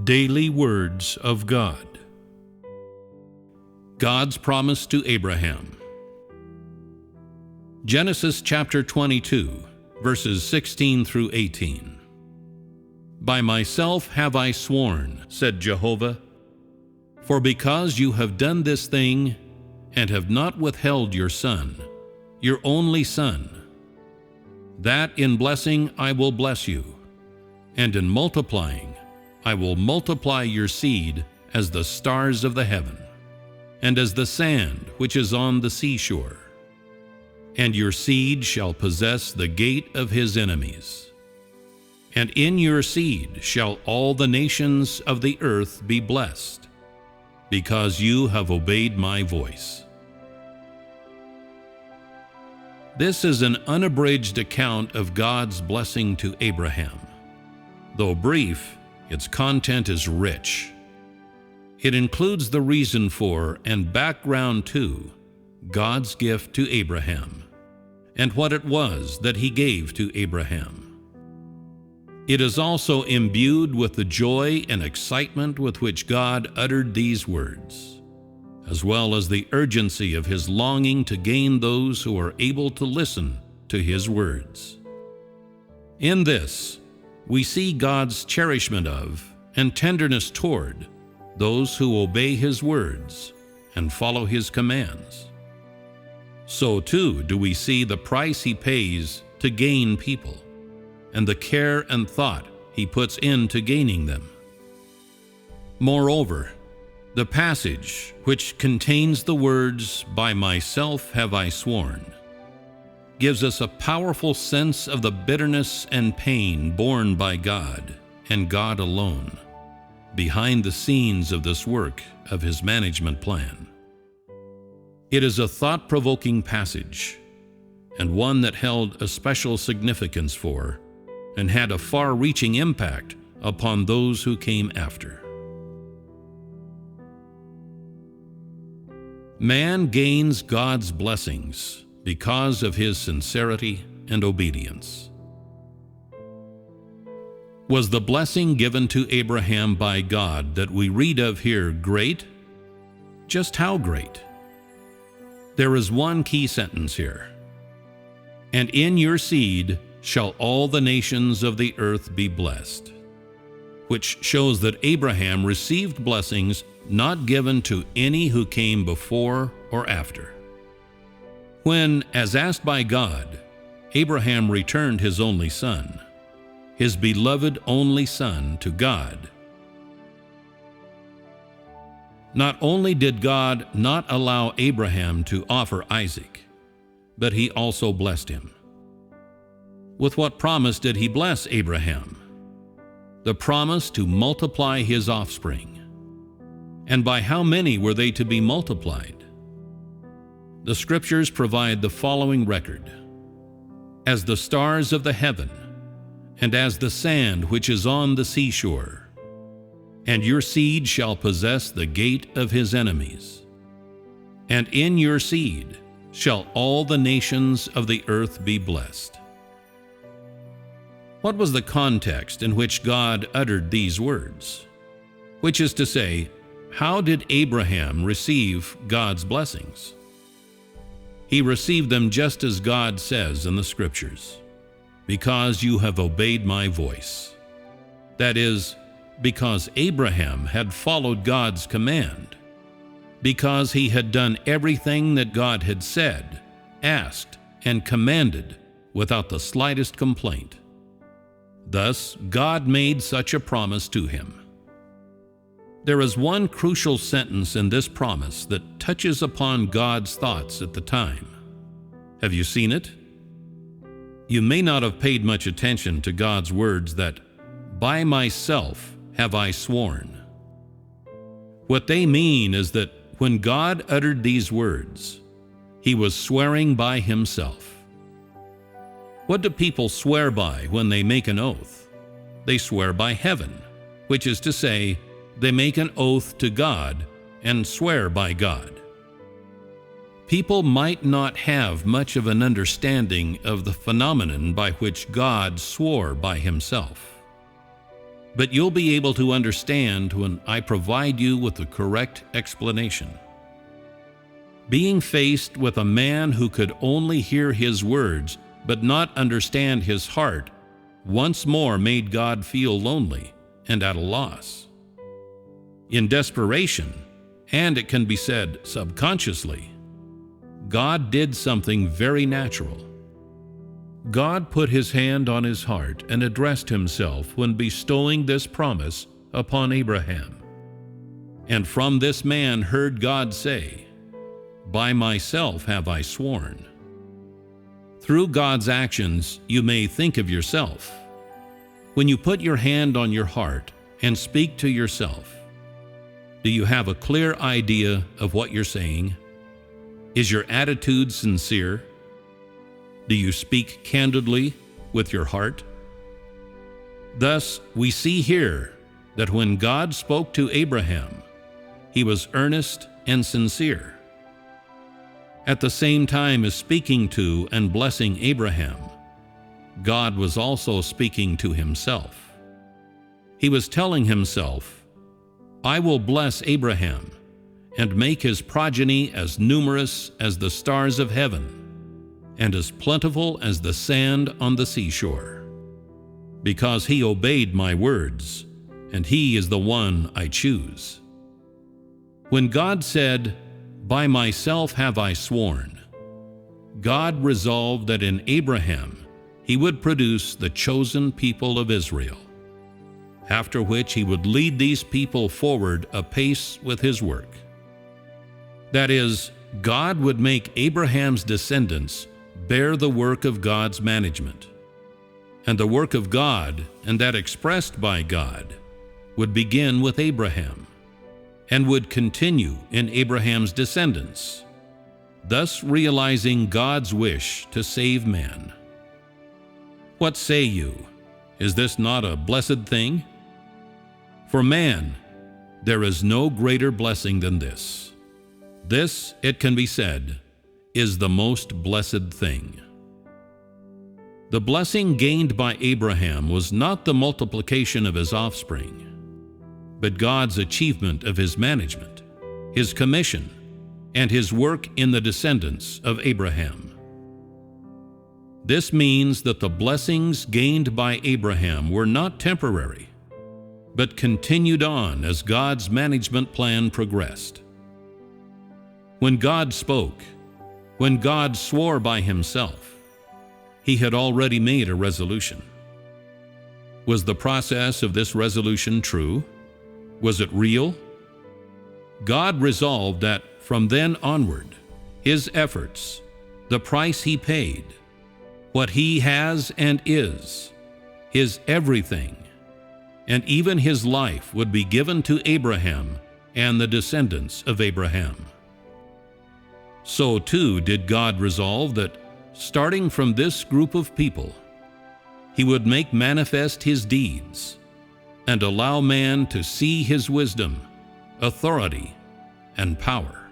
Daily Words of God. God's promise to Abraham. Genesis chapter 22, verses 16 through 18. By myself have I sworn, said Jehovah, for because you have done this thing, and have not withheld your son, your only son, that in blessing I will bless you, and in multiplying I will multiply your seed as the stars of the heaven, and as the sand which is on the seashore. And your seed shall possess the gate of his enemies. And in your seed shall all the nations of the earth be blessed, because you have obeyed my voice. This is an unabridged account of God's blessing to Abraham. Though brief, its content is rich. It includes the reason for and background to God's gift to Abraham, and what it was that he gave to Abraham. It is also imbued with the joy and excitement with which God uttered these words, as well as the urgency of his longing to gain those who are able to listen to his words. In this, we see God's cherishment of and tenderness toward those who obey his words and follow his commands. So too do we see the price he pays to gain people, and the care and thought he puts into gaining them. Moreover, the passage which contains the words, "By myself have I sworn," gives us a powerful sense of the bitterness and pain borne by God, and God alone, behind the scenes of this work of his management plan. It is a thought-provoking passage, and one that held a special significance for, and had a far-reaching impact upon those who came after. Man gains God's blessings because of his sincerity and obedience. Was the blessing given to Abraham by God that we read of here great? Just how great? There is one key sentence here. And in your seed shall all the nations of the earth be blessed, which shows that Abraham received blessings not given to any who came before or after. When, as asked by God, Abraham returned his only son, his beloved only son, to God, not only did God not allow Abraham to offer Isaac, but he also blessed him. With what promise did he bless Abraham? The promise to multiply his offspring. And by how many were they to be multiplied? The Scriptures provide the following record: as the stars of the heaven, and as the sand which is on the seashore. And your seed shall possess the gate of his enemies. And in your seed shall all the nations of the earth be blessed. What was the context in which God uttered these words? Which is to say, how did Abraham receive God's blessings? He received them just as God says in the Scriptures, because you have obeyed my voice. That is, because Abraham had followed God's command, because he had done everything that God had said, asked, and commanded without the slightest complaint. Thus, God made such a promise to him. There is one crucial sentence in this promise that touches upon God's thoughts at the time. Have you seen it? You may not have paid much attention to God's words that, "By myself have I sworn." What they mean is that when God uttered these words, he was swearing by himself. What do people swear by when they make an oath? They swear by heaven, which is to say, they make an oath to God and swear by God. People might not have much of an understanding of the phenomenon by which God swore by himself. but you'll be able to understand when I provide you with the correct explanation. Being faced with a man who could only hear his words but not understand his heart once more made God feel lonely and at a loss. In desperation, and it can be said subconsciously, God did something very natural. God put his hand on his heart and addressed himself when bestowing this promise upon Abraham. And from this man heard God say, "By myself have I sworn." Through God's actions, you may think of yourself. When you put your hand on your heart and speak to yourself, do you have a clear idea of what you're saying? Is your attitude sincere? Do you speak candidly with your heart? Thus, we see here that when God spoke to Abraham, he was earnest and sincere. At the same time as speaking to and blessing Abraham, God was also speaking to himself. He was telling himself, "I will bless Abraham and make his progeny as numerous as the stars of heaven and as plentiful as the sand on the seashore, because he obeyed my words, and he is the one I choose." When God said, "By myself have I sworn," God resolved that in Abraham he would produce the chosen people of Israel, after which he would lead these people forward apace with his work. That is, God would make Abraham's descendants bear the work of God's management, and the work of God, and that expressed by God, would begin with Abraham, and would continue in Abraham's descendants, thus realizing God's wish to save man. What say you? Is this not a blessed thing? For man, there is no greater blessing than this. This, it can be said, is the most blessed thing. The blessing gained by Abraham was not the multiplication of his offspring, but God's achievement of his management, his commission, and his work in the descendants of Abraham. This means that the blessings gained by Abraham were not temporary, but continued on as God's management plan progressed. When God spoke, when God swore by himself, he had already made a resolution. Was the process of this resolution true? Was it real? God resolved that from then onward, his efforts, the price he paid, what he has and is, his everything, and even his life would be given to Abraham and the descendants of Abraham. So too did God resolve that, starting from this group of people, he would make manifest his deeds and allow man to see his wisdom, authority, and power.